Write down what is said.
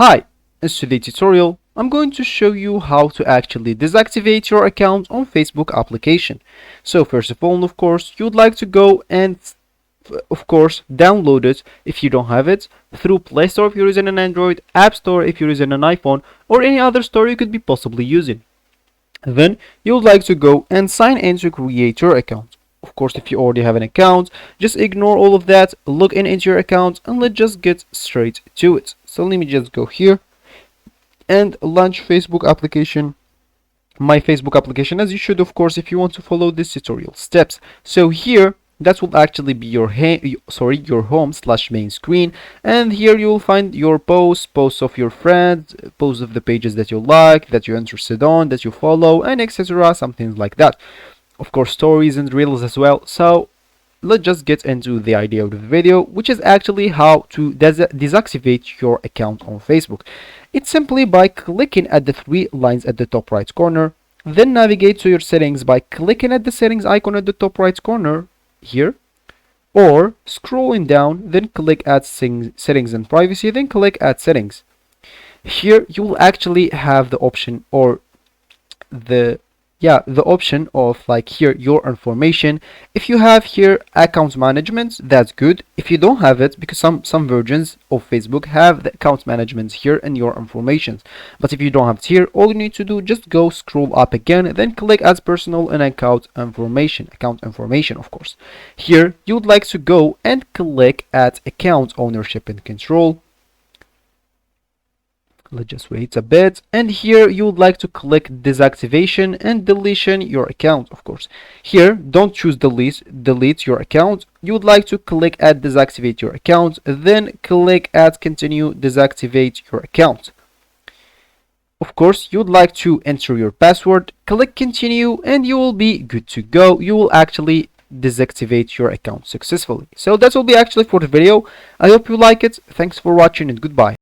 Hi, in today's tutorial, I'm going to show you how to actually deactivate your account on Facebook application. So first of all, of course, you'd like to go and of course download it if you don't have it through Play Store if you're using an Android, App Store if you're using an iPhone, or any other store you could be possibly using. Then you would like to go and sign in to create your account. Of course, if you already have an account, just ignore all of that, log in into your account, and let's just get straight to it. So let me just go here and launch Facebook application, my Facebook application, as you should, of course, if you want to follow this tutorial steps. So here, that will actually be your home/main screen, and here you will find your posts of your friends, posts of the pages that you like, that you're interested on, that you follow, and etc. Something like that. Of course, stories and reels as well. So let's just get into the idea of the video, which is actually how to deactivate your account on Facebook. It's simply by clicking at the three lines at the top right corner, then navigate to your settings by clicking at the settings icon at the top right corner here, or scrolling down, then click at settings and privacy, then click at settings. Here you will actually have the option, or the option of, like, here, your information. If you have here account management, that's good. If you don't have it, because some versions of Facebook have the account management here and your information, but if you don't have it here, all you need to do, just go scroll up again, then click as personal and account information, of course. Here you would like to go and click at account ownership and control. Let's just wait a bit, and here you would like to click deactivation and deletion your account. Of course, here don't choose delete your account. You would like to click at deactivate your account, then click at continue deactivate your account. Of course, you would like to enter your password, click continue, and you will be good to go. You will actually deactivate your account successfully. So that will be actually for the video. I hope you like it. Thanks for watching and goodbye.